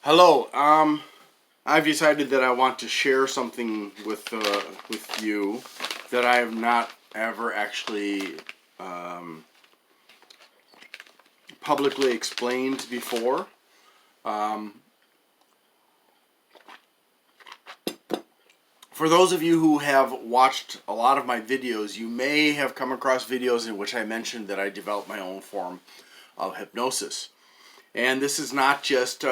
Hello. I've decided that I want to share something with you that I have not ever actually um, publicly explained before. Um, for those of you who have watched a lot of my videos, you may have come across videos in which I mentioned that I developed my own form of hypnosis, and this is not just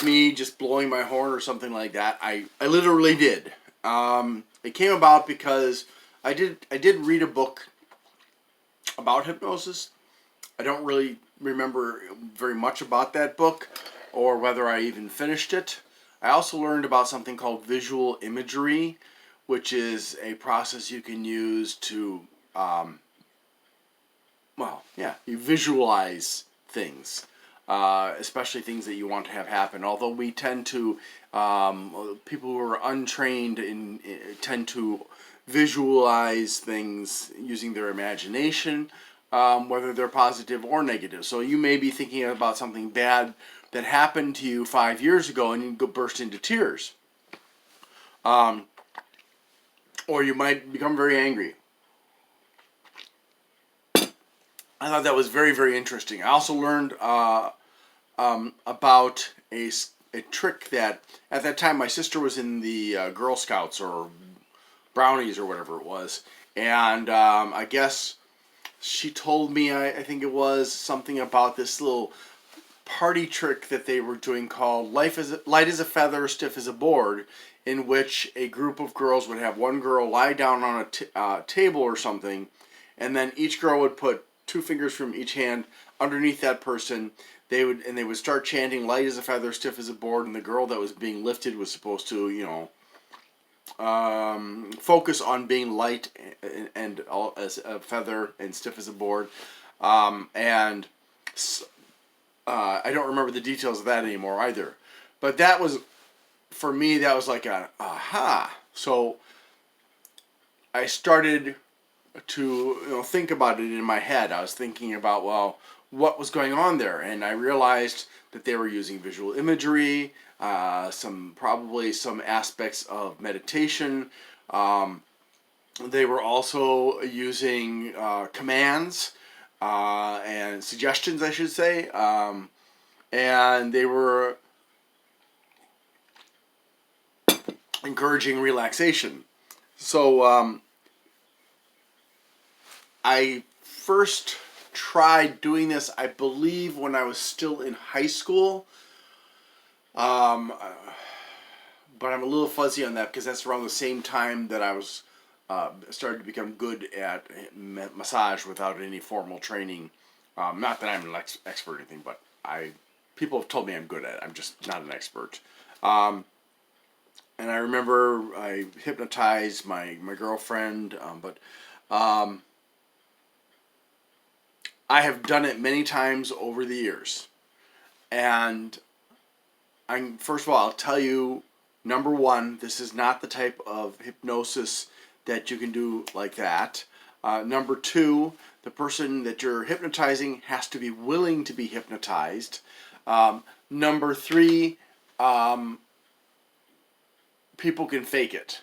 me just blowing my horn or something like that. I literally did. It came about because I did read a book about hypnosis. I don't really remember very much about that book or whether I even finished it. I also learned about something called visual imagery, which is a process you can use to, you visualize things, especially things that you want to have happen. Although we tend to, people who are untrained tend to visualize things using their imagination, whether they're positive or negative. So you may be thinking about something bad that happened to you 5 years ago and you go burst into tears. Um, or you might become very angry. I thought that was very, very interesting. I also learned about a trick that at that time my sister was in the Girl Scouts or Brownies or whatever it was, and I guess she told me I think it was something about this little party trick that they were doing called Light as a Feather, Stiff as a Board, in which a group of girls would have one girl lie down on a table or something, and then each girl would put two fingers from each hand underneath that person. They would start chanting "Light as a feather, stiff as a board," and the girl that was being lifted was supposed to, focus on being light and all as a feather and stiff as a board. And I don't remember the details of that anymore either. But that was, for me, that was like a aha. So I started to think about it in my head. I was thinking about, well, what was going on there, and I realized that they were using visual imagery, probably some aspects of meditation. They were also using commands and suggestions, I should say, and they were encouraging relaxation. So I first tried doing this, I believe, when I was still in high school. Um, but I'm a little fuzzy on that because that's around the same time that I was started to become good at massage without any formal training. Not that I'm an expert or anything, but people have told me I'm good at it. I'm just not an expert. And I remember I hypnotized my girlfriend, but um, I have done it many times over the years. And first of all, I'll tell you, number one, this is not the type of hypnosis that you can do like that. Number two, the person that you're hypnotizing has to be willing to be hypnotized. Number three, um, people can fake it.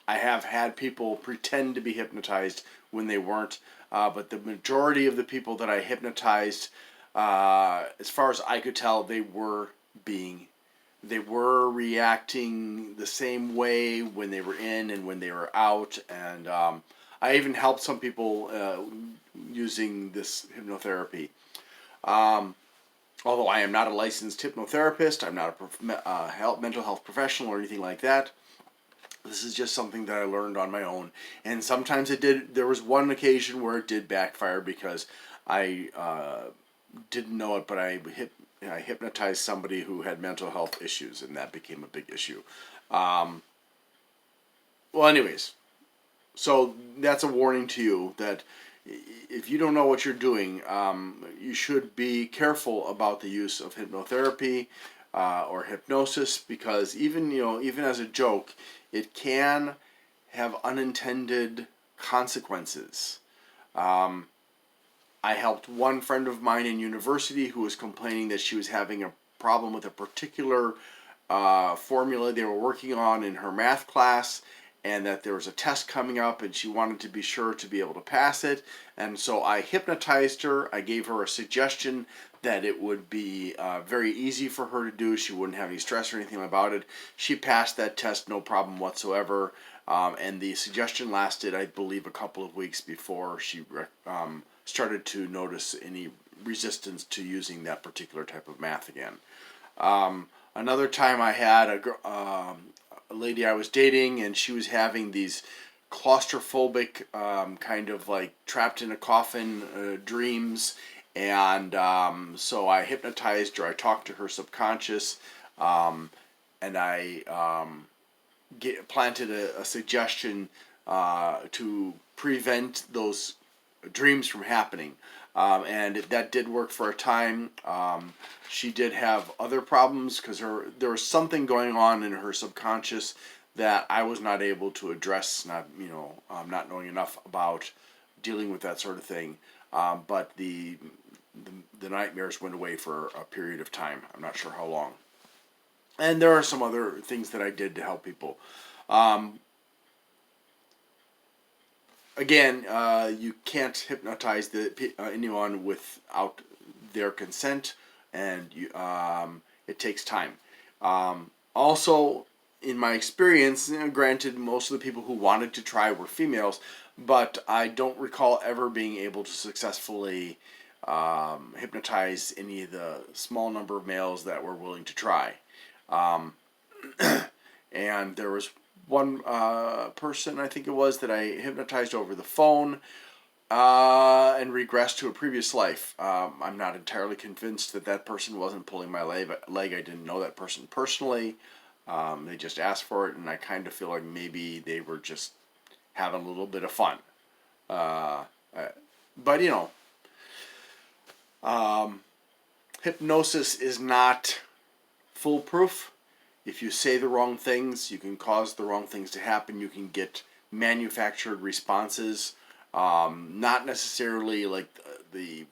I have had people pretend to be hypnotized when they weren't, but the majority of the people that I hypnotized, as far as I could tell, being they were reacting the same way when they were in and when they were out, and I even helped some people using this hypnotherapy. Um, Although I am not a licensed hypnotherapist, I'm not a mental health professional or anything like that. This is just something that I learned on my own, and sometimes it did. There was one occasion where it did backfire because I didn't know it, but I hypnotized somebody who had mental health issues, and that became a big issue. Um, well, anyways, so that's a warning to you that if you don't know what you're doing, you should be careful about the use of hypnotherapy or hypnosis, because even as a joke, it can have unintended consequences. I helped one friend of mine in university who was complaining that she was having a problem with a particular formula they were working on in her math class, and that there was a test coming up and she wanted to be sure to be able to pass it. And so I hypnotized her. I gave her a suggestion that it would be very easy for her to do. She wouldn't have any stress or anything about it. She passed that test no problem whatsoever. And the suggestion lasted, I believe, a couple of weeks before she started to notice any resistance to using that particular type of math again. Another time I had a lady I was dating, and she was having these claustrophobic, kind of like trapped in a coffin dreams. And so I hypnotized her. I talked to her subconscious, and I planted a suggestion to prevent those dreams from happening. And that did work for a time. She did have other problems because there was something going on in her subconscious that I was not able to address, not knowing enough about dealing with that sort of thing. But the nightmares went away for a period of time. I'm not sure how long. And there are some other things that I did to help people. Again, you can't hypnotize anyone without their consent, and it takes time. Also, in my experience, granted, most of the people who wanted to try were females, but I don't recall ever being able to successfully hypnotize any of the small number of males that were willing to try. And there was one person, I think it was, that I hypnotized over the phone and regressed to a previous life. I'm not entirely convinced that person wasn't pulling my leg. I didn't know that person personally. They just asked for it, and I kind of feel like maybe they were just having a little bit of fun. But, hypnosis is not foolproof. If you say the wrong things, you can cause the wrong things to happen. You can get manufactured responses. Not necessarily like the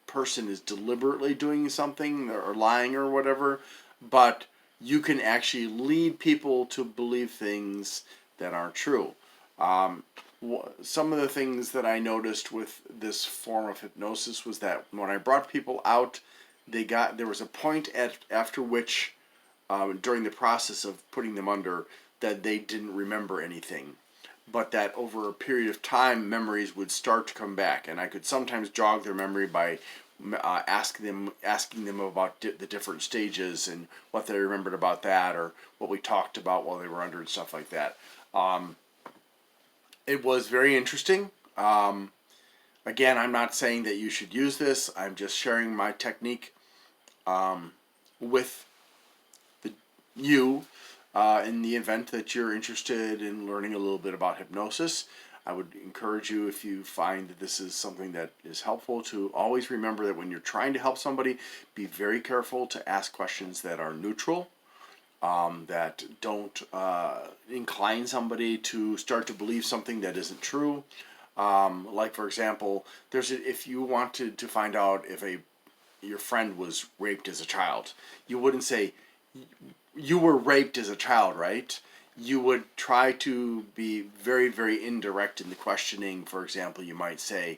person is deliberately doing something or lying or whatever, but you can actually lead people to believe things that aren't true. Some of the things that I noticed with this form of hypnosis was that when I brought people out, there was a point after which, during the process of putting them under, that they didn't remember anything, but that over a period of time, memories would start to come back, and I could sometimes jog their memory by asking them about the different stages and what they remembered about that, or what we talked about while they were under and stuff like that. It was very interesting. Again, I'm not saying that you should use this. I'm just sharing my technique with you in the event that you're interested in learning a little bit about hypnosis. I would encourage you, if you find that this is something that is helpful, to always remember that when you're trying to help somebody, be very careful to ask questions that are neutral, that don't incline somebody to start to believe something that isn't true. Like, for example, if you wanted to find out if your friend was raped as a child, you wouldn't say, "You were raped as a child, right?" You would try to be very, very indirect in the questioning. For example, you might say,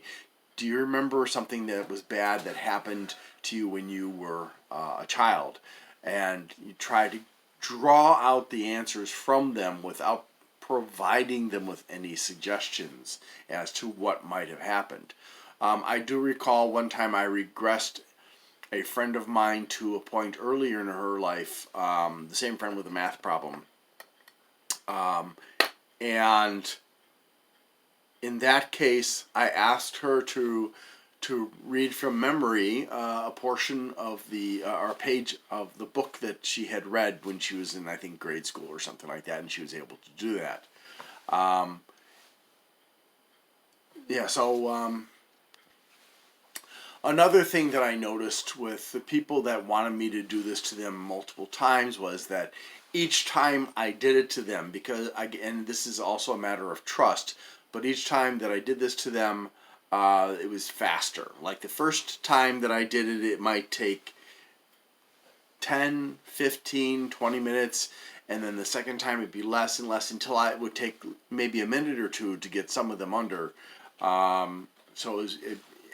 "Do you remember something that was bad that happened to you when you were a child?" And you try to draw out the answers from them without providing them with any suggestions as to what might have happened. I do recall one time I regressed a friend of mine to a point earlier in her life, the same friend with a math problem. And in that case, I asked her to read from memory a portion of or a page of the book that she had read when she was in, I think, grade school or something like that, and she was able to do that. Another thing that I noticed with the people that wanted me to do this to them multiple times was that each time I did it to them, and this is also a matter of trust, but each time that I did this to them, it was faster. Like the first time that I did it, it might take 10, 15, 20 minutes, and then the second time it'd be less and less until it would take maybe a minute or two to get some of them under. So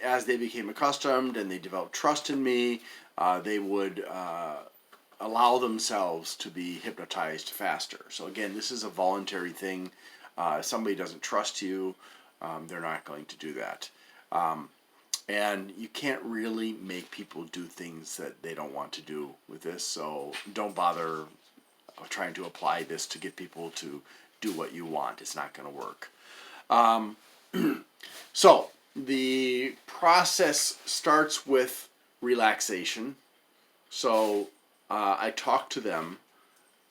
as they became accustomed and they developed trust in me, they would allow themselves to be hypnotized faster. So again, this is a voluntary thing. If somebody doesn't trust you, they're not going to do that. And you can't really make people do things that they don't want to do with this, so don't bother trying to apply this to get people to do what you want. It's not going to work. So the process starts with relaxation. So I talk to them,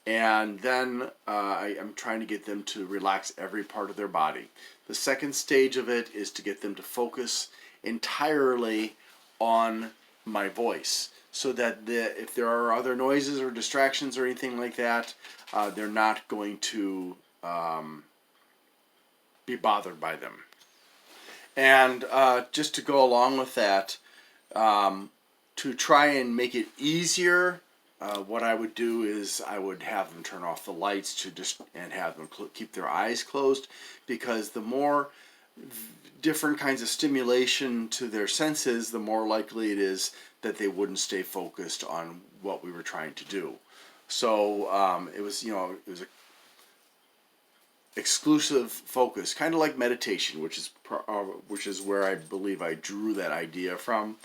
and then I'm trying to get them to relax every part of their body. The second stage of it is to get them to focus entirely on my voice, so that if there are other noises or distractions or anything like that, they're not going to be bothered by them. And just to go along with that, to try and make it easier, what I would do is I would have them turn off the lights and have them keep their eyes closed, because the more different kinds of stimulation to their senses, the more likely it is that they wouldn't stay focused on what we were trying to do. So it was a exclusive focus, kind of like meditation, which is where I believe I drew that idea from.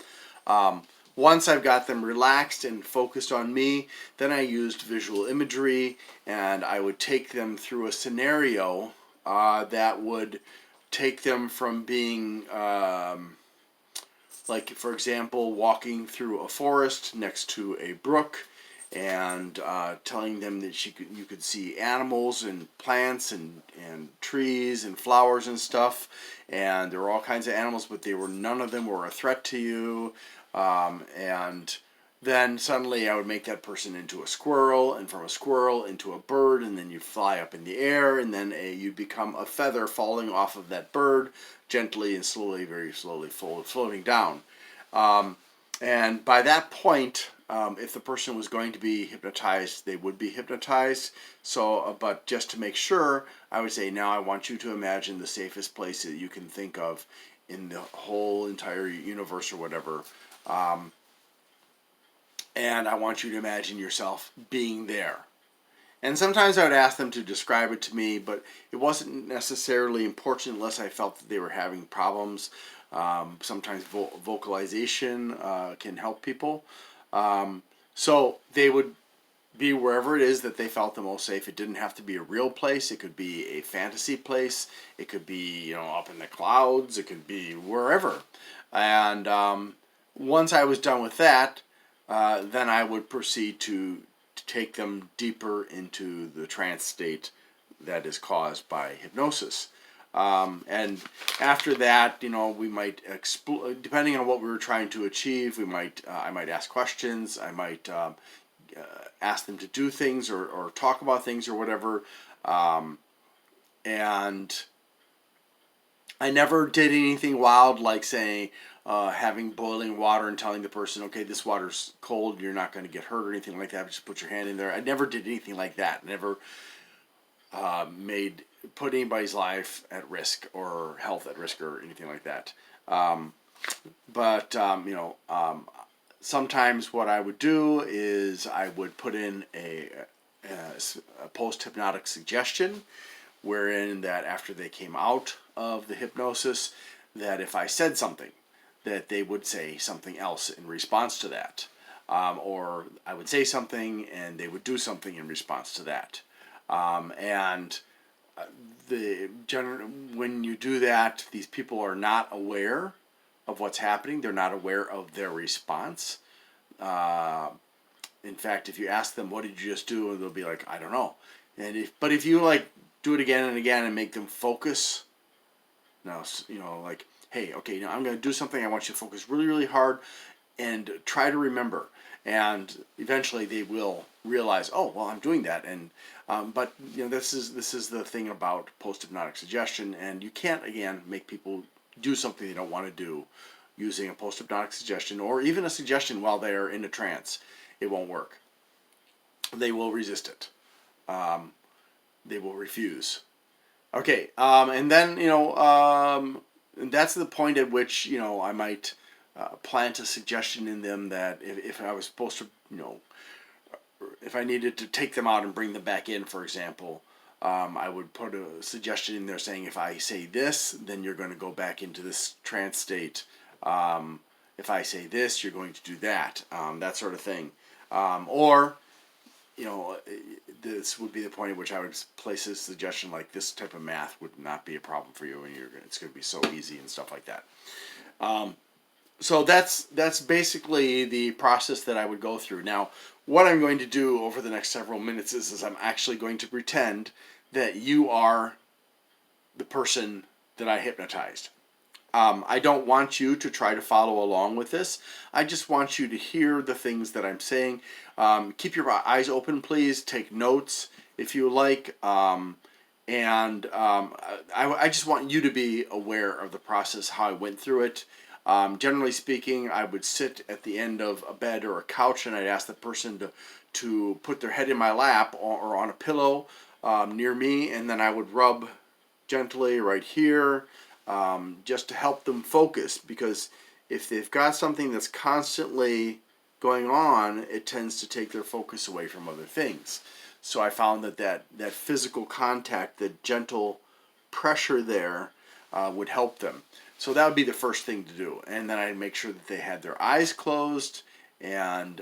Once I've got them relaxed and focused on me, then I used visual imagery, and I would take them through a scenario that would take them from being, like, for example, walking through a forest next to a brook, and telling them that you could see animals and plants and trees and flowers and stuff, and there were all kinds of animals, but none of them were a threat to you. And then suddenly I would make that person into a squirrel, and from a squirrel into a bird, and then you fly up in the air, and then you become a feather falling off of that bird, gently and slowly, very slowly floating down. And by that point, if the person was going to be hypnotized, they would be hypnotized. So, but just to make sure, I would say, now I want you to imagine the safest place that you can think of in the whole entire universe or whatever. And I want you to imagine yourself being there. And sometimes I would ask them to describe it to me, but it wasn't necessarily important unless I felt that they were having problems. Sometimes vocalization can help people. So they would be wherever it is that they felt the most safe. It didn't have to be a real place. It could be a fantasy place. It could be, up in the clouds. It could be wherever. And once I was done with that, then I would proceed to take them deeper into the trance state that is caused by hypnosis. And after that, we might depending on what we were trying to achieve, I might ask questions. I might ask them to do things or talk about things or whatever. And I never did anything wild, like saying, having boiling water and telling the person, okay, this water's cold, you're not going to get hurt or anything like that, just put your hand in there. I never did anything like that. Never put anybody's life at risk or health at risk or anything like that. But sometimes what I would do is I would put in a post-hypnotic suggestion, wherein that after they came out of the hypnosis, that if I said something, that they would say something else in response to that. Or I would say something and they would do something in response to that. When you do that, these people are not aware of what's happening. They're not aware of their response. In fact, if you ask them, what did you just do? They'll be like, I don't know. But if you do it again and again and make them focus, hey, okay, now I'm going to do something. I want you to focus really, really hard and try to remember. And eventually they will realize, oh, well, I'm doing that. And but this is the thing about post-hypnotic suggestion, and you can't, again, make people do something they don't want to do using a post-hypnotic suggestion or even a suggestion while they're in a trance. It won't work. they will resist it. They will refuse. Okay, and then that's the point at which I might plant a suggestion in them that if I was supposed to if I needed to take them out and bring them back in, for example, I would put a suggestion in there saying if I say this, then you're going to go back into this trance state. If I say this, you're going to do that. That sort of thing. Or this would be the point at which I would place a suggestion like this type of math would not be a problem for you, and it's going to be so easy and stuff like that. So that's basically the process that I would go through. Now, what I'm going to do over the next several minutes is I'm actually going to pretend that you are the person that I hypnotized. I don't want you to try to follow along with this. I just want you to hear the things that I'm saying. Keep your eyes open, please. Take notes if you like. I just want you to be aware of the process, how I went through it. Generally speaking, I would sit at the end of a bed or a couch, and I'd ask the person to put their head in my lap or on a pillow near me, and then I would rub gently right here, just to help them focus, because if they've got something that's constantly going on, it tends to take their focus away from other things. So I found that physical contact, the gentle pressure there, would help them. So that would be the first thing to do. And then I'd make sure that they had their eyes closed, and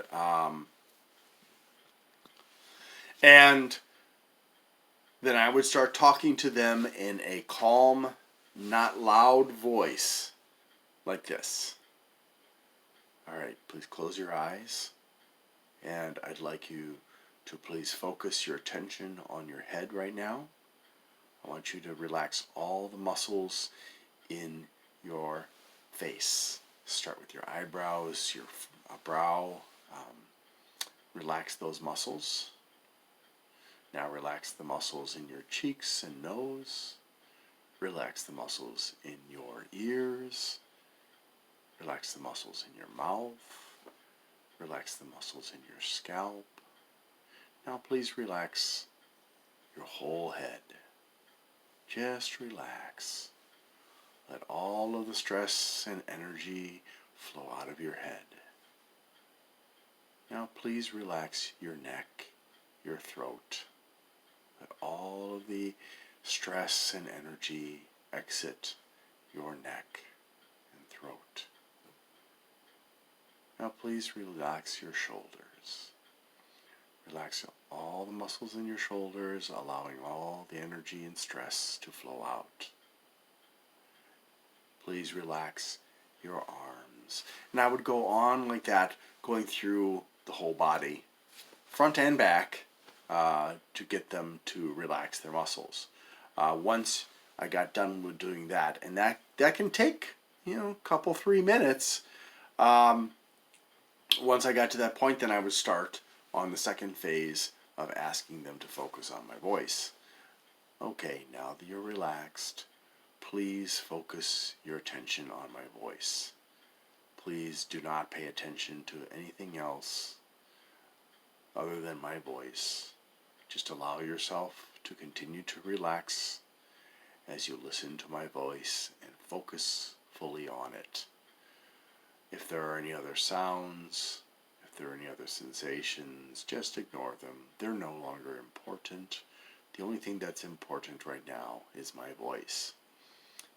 then I would start talking to them in a calm, not loud voice, like this. All right, please close your eyes, and I'd like you to please focus your attention on your head right now. I want you to relax all the muscles in your face. Start with your eyebrows, your brow. Relax those muscles. Now relax the muscles in your cheeks and nose. Relax the muscles in your ears. Relax the muscles in your mouth. Relax the muscles in your scalp. Now please relax your whole head. Just relax. Let all of the stress and energy flow out of your head. Now please relax your neck, your throat. Let all of the stress and energy exit your neck and throat. Now please relax your shoulders. Relax all the muscles in your shoulders, allowing all the energy and stress to flow out. Please relax your arms. And I would go on like that, going through the whole body, front and back, to get them to relax their muscles. Once I got done with doing that, and that can take a couple 3 minutes. Once I got to that point, then I would start on the second phase of asking them to focus on my voice. Okay, now that you're relaxed, please focus your attention on my voice. Please do not pay attention to anything else other than my voice. Just allow yourself to continue to relax as you listen to my voice and focus fully on it. If there are any other sounds, if there are any other sensations, just ignore them. They're no longer important. The only thing that's important right now is my voice.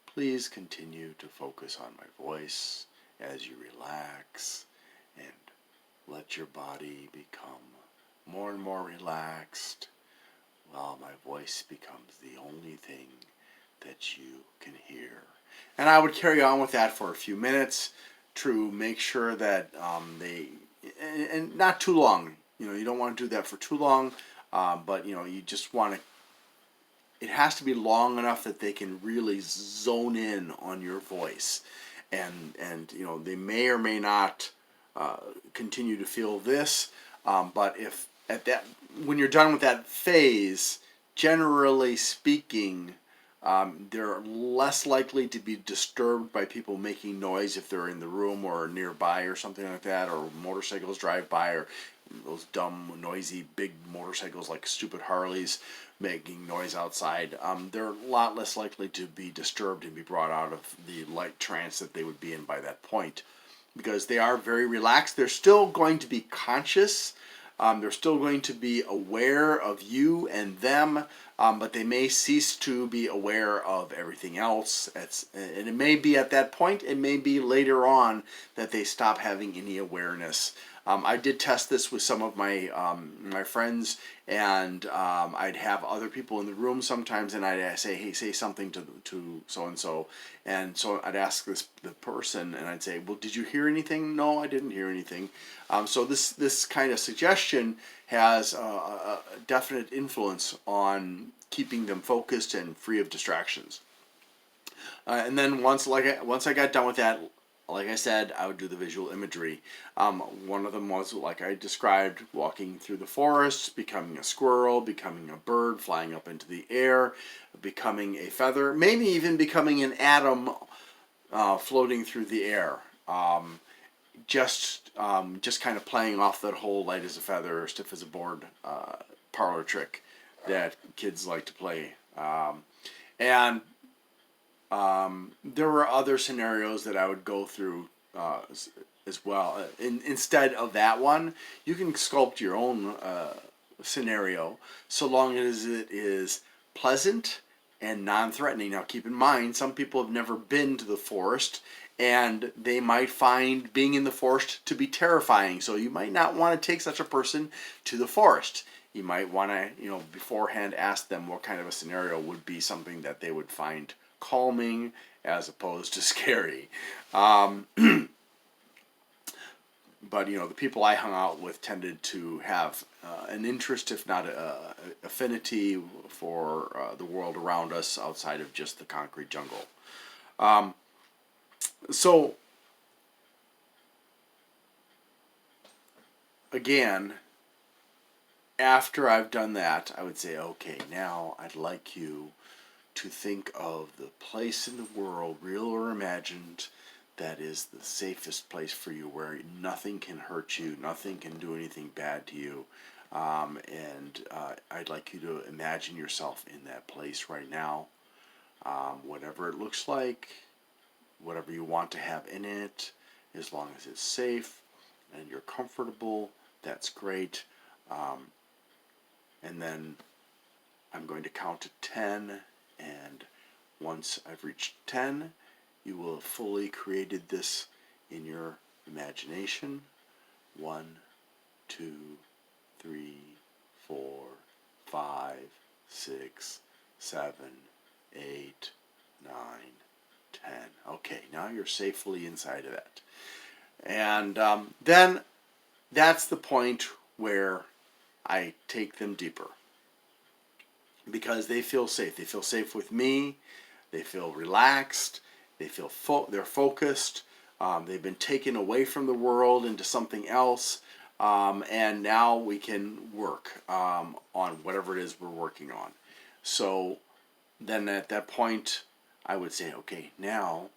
Please continue to focus on my voice as you relax and let your body become more and more relaxed while my voice becomes the only thing that you can hear. And I would carry on with that for a few minutes to make sure that and not too long. You don't want to do that for too long, but you just want to. It has to be long enough that they can really zone in on your voice, and they may or may not continue to feel this, but if when you're done with that phase, generally speaking, they're less likely to be disturbed by people making noise if they're in the room or nearby or something like that, or motorcycles drive by, or those dumb, noisy, big motorcycles like stupid Harleys making noise outside, they're a lot less likely to be disturbed and be brought out of the light trance that they would be in by that point, because they are very relaxed. They're still going to be conscious. They're still going to be aware of you and them, but they may cease to be aware of everything else. And it may be at that point, it may be later on that they stop having any awareness. I did test this with some of my my friends, and I'd have other people in the room sometimes, and I'd say, "Hey, say something to so and so I'd ask the person, and I'd say, "Well, did you hear anything?" "No, I didn't hear anything." So this kind of suggestion has a definite influence on keeping them focused and free of distractions. And then once I got done with that, like I said, I would do the visual imagery. One of them was, like I described, walking through the forest, becoming a squirrel, becoming a bird, flying up into the air, becoming a feather, maybe even becoming an atom floating through the air. Just kind of playing off that whole light as a feather or stiff as a board parlor trick that kids like to play. And there were other scenarios that I would go through as well. Instead of that one, you can sculpt your own scenario so long as it is pleasant and non-threatening. Now, keep in mind, some people have never been to the forest, and they might find being in the forest to be terrifying. So you might not want to take such a person to the forest. You might want to, beforehand ask them what kind of a scenario would be something that they would find calming as opposed to scary. But the people I hung out with tended to have an interest, if not affinity, for the world around us outside of just the concrete jungle. So again, after I've done that, I would say, okay, now I'd like you to think of the place in the world, real or imagined, that is the safest place for you, where nothing can hurt you, nothing can do anything bad to you. And I'd like you to imagine yourself in that place right now, whatever it looks like, whatever you want to have in it, as long as it's safe and you're comfortable, that's great. And then I'm going to count to 10, and once I've reached 10, you will have fully created this in your imagination. 1, 2, 3, 4, 5, 6, 7, 8, 9, 10. Okay, now you're safely inside of that. And then that's the point where I take them deeper, because they feel safe. They feel safe with me. They feel relaxed. They feel they're focused. They've been taken away from the world into something else, and now we can work on whatever it is we're working on. So then at that point, I would say, okay, now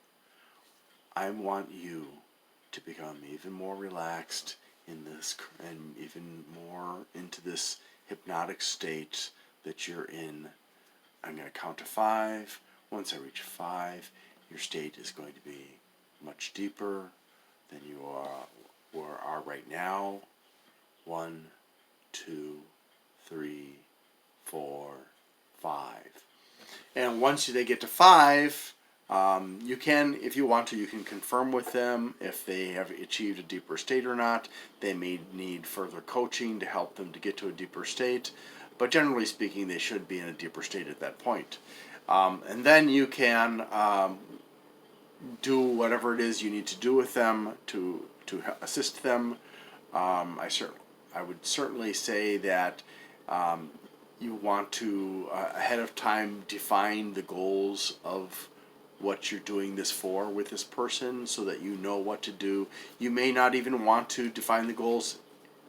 I want you to become even more relaxed in this, and even more into this hypnotic state that you're in. I'm going to count to 5. Once I reach 5, your state is going to be much deeper than you are right now. 1, 2, 3, 4, 5. And once they get to 5, you can, if you want to, you can confirm with them if they have achieved a deeper state or not. They may need further coaching to help them to get to a deeper state, but generally speaking, they should be in a deeper state at that point. And then you can do whatever it is you need to do with them to assist them. I would certainly say that you want to ahead of time define the goals of what you're doing this for with this person, so that you know what to do. You may not even want to define the goals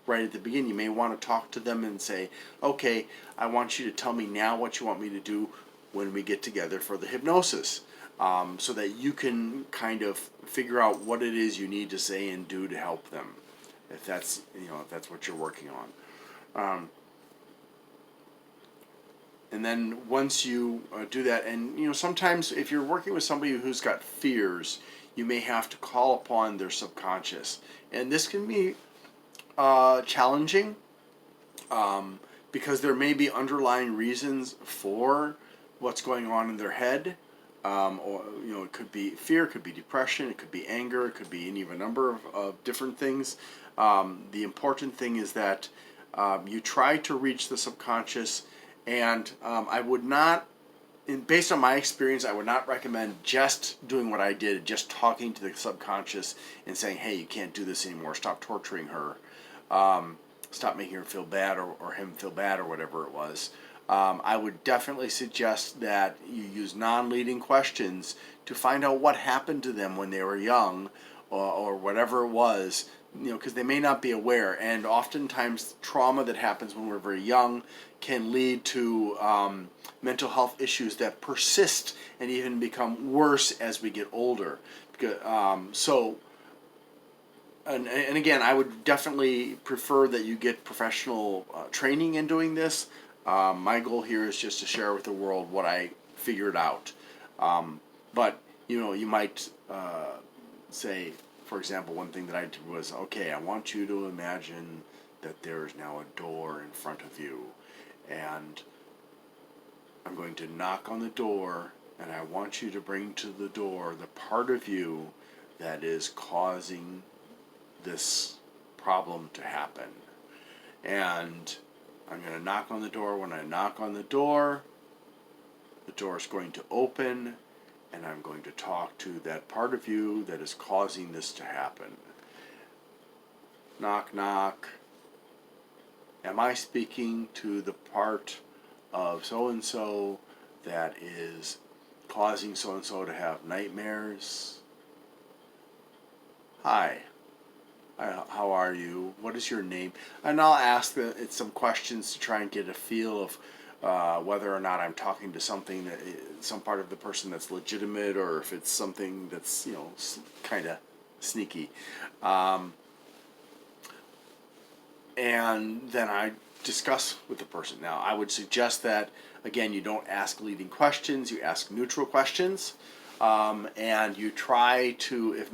right at the beginning. You may want to talk to them and say, okay, I want you to tell me now what you want me to do when we get together for the hypnosis, so that you can kind of figure out what it is you need to say and do to help them. if that's what you're working on. And then once you do that, and sometimes if you're working with somebody who's got fears, you may have to call upon their subconscious, and this can be challenging, because there may be underlying reasons for what's going on in their head. Or it could be fear, it could be depression, it could be anger, it could be any of a number of different things. The important thing is that you try to reach the subconscious, and I would not, based on my experience, I would not recommend just doing what I did, just talking to the subconscious and saying, hey, you can't do this anymore, stop torturing her, stop making her feel bad, or him feel bad, or whatever it was. I would definitely suggest that you use non-leading questions to find out what happened to them when they were young, or whatever it was, because they may not be aware. And oftentimes trauma that happens when we're very young can lead to mental health issues that persist and even become worse as we get older. And again, I would definitely prefer that you get professional training in doing this. My goal here is just to share with the world what I figured out. But you might say, for example, one thing that I did was, okay, I want you to imagine that there is now a door in front of you, and I'm going to knock on the door, and I want you to bring to the door the part of you that is causing this problem to happen. And I'm going to knock on the door. When I knock on the door is going to open, and I'm going to talk to that part of you that is causing this to happen. Knock, knock. Am I speaking to the part of so-and-so that is causing so-and-so to have nightmares? Hi. How are you? What is your name? And I'll ask some questions to try and get a feel of whether or not I'm talking to some part of the person that's legitimate, or if it's something that's kind of sneaky. And then I discuss with the person. Now, I would suggest that, again, you don't ask leading questions, you ask neutral questions, and you try to,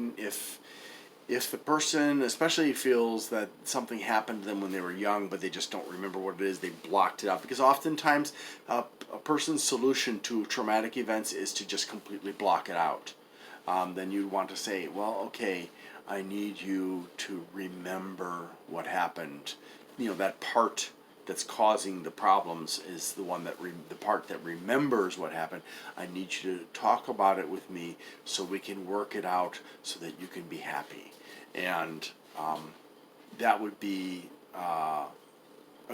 if the person especially feels that something happened to them when they were young, but they just don't remember what it is, they blocked it out. Because oftentimes a person's solution to traumatic events is to just completely block it out. Then you'd want to say, well, okay, I need you to remember what happened. That part that's causing the problems is the one the part that remembers what happened. I need you to talk about it with me so we can work it out so that you can be happy. And that would be a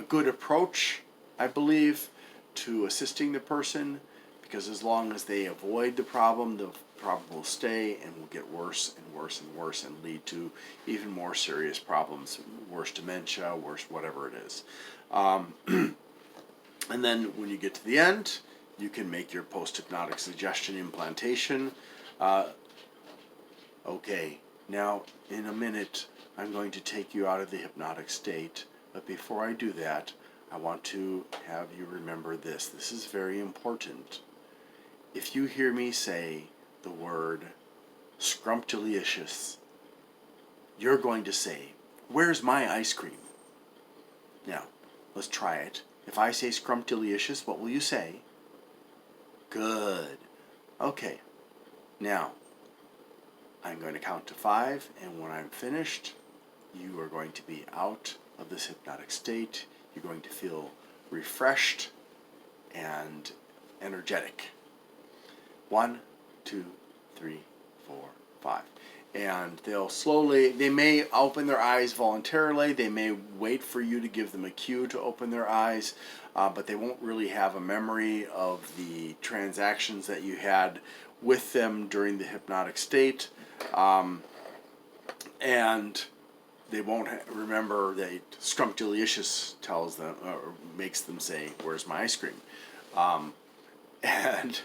good approach, I believe, to assisting the person, because as long as they avoid the problem will stay and will get worse and worse and worse, and lead to even more serious problems, worse dementia, worse whatever it is. And then when you get to the end, you can make your post-hypnotic suggestion implantation. Okay, now in a minute I'm going to take you out of the hypnotic state, but before I do that, I want to have you remember this. This is very important. If you hear me say the word scrumptious, you're going to say, where's my ice cream? Now, let's try it. If I say scrumptious, what will you say? Good. Okay. Now, I'm going to count to 5, and when I'm finished, you are going to be out of this hypnotic state. You're going to feel refreshed and energetic. 1, 2, 3, 4, 5. And they may open their eyes voluntarily, they may wait for you to give them a cue to open their eyes, but they won't really have a memory of the transactions that you had with them during the hypnotic state, and they won't remember that scrumptious tells them, or makes them say, where's my ice cream? And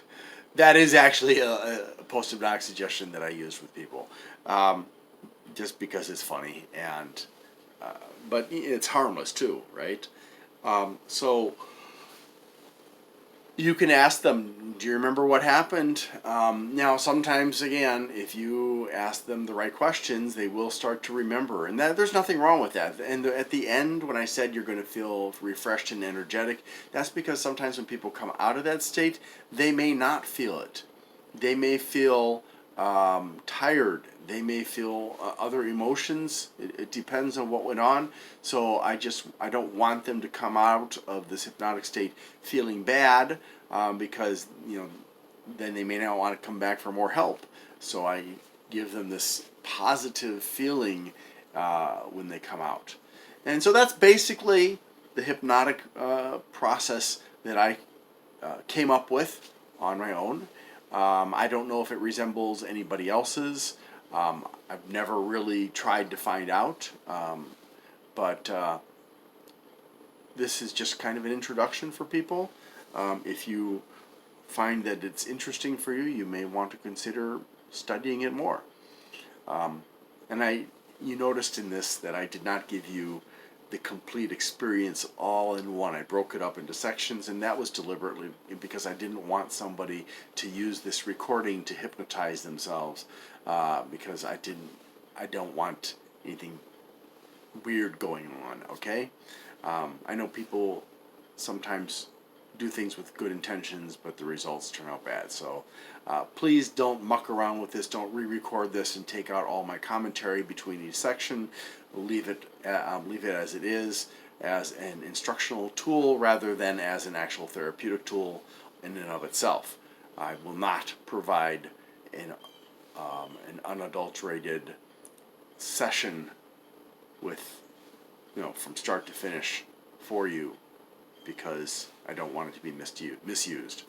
that is actually a post-hypnotic suggestion that I use with people, just because it's funny, and but it's harmless too, right? So you can ask them, do you remember what happened? Now, sometimes, again, if you ask them the right questions, they will start to remember. And there's nothing wrong with that. And at the end, when I said you're going to feel refreshed and energetic, that's because sometimes when people come out of that state, they may not feel it. They may feel tired. They may feel other emotions. It depends on what went on. So I don't want them to come out of this hypnotic state feeling bad, because then they may not want to come back for more help. So I give them this positive feeling when they come out. And so that's basically the hypnotic process that I came up with on my own. I don't know if it resembles anybody else's. I've never really tried to find out, but this is just kind of an introduction for people. If you find that it's interesting for you, you may want to consider studying it more. And you noticed in this that I did not give you the complete experience all in one. I broke it up into sections, and that was deliberately because I didn't want somebody to use this recording to hypnotize themselves, because I don't want anything weird going on, okay? I know people sometimes do things with good intentions, but the results turn out bad. So please don't muck around with this. Don't re-record this and take out all my commentary between each section. Leave it as it is, as an instructional tool rather than as an actual therapeutic tool in and of itself. I will not provide an unadulterated session with, from start to finish for you, because I don't want it to be misused.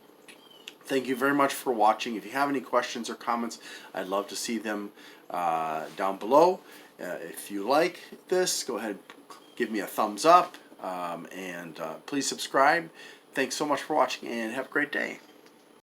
Thank you very much for watching. If you have any questions or comments, I'd love to see them down below. If you like this, go ahead and give me a thumbs up, and please subscribe. Thanks so much for watching, and have a great day.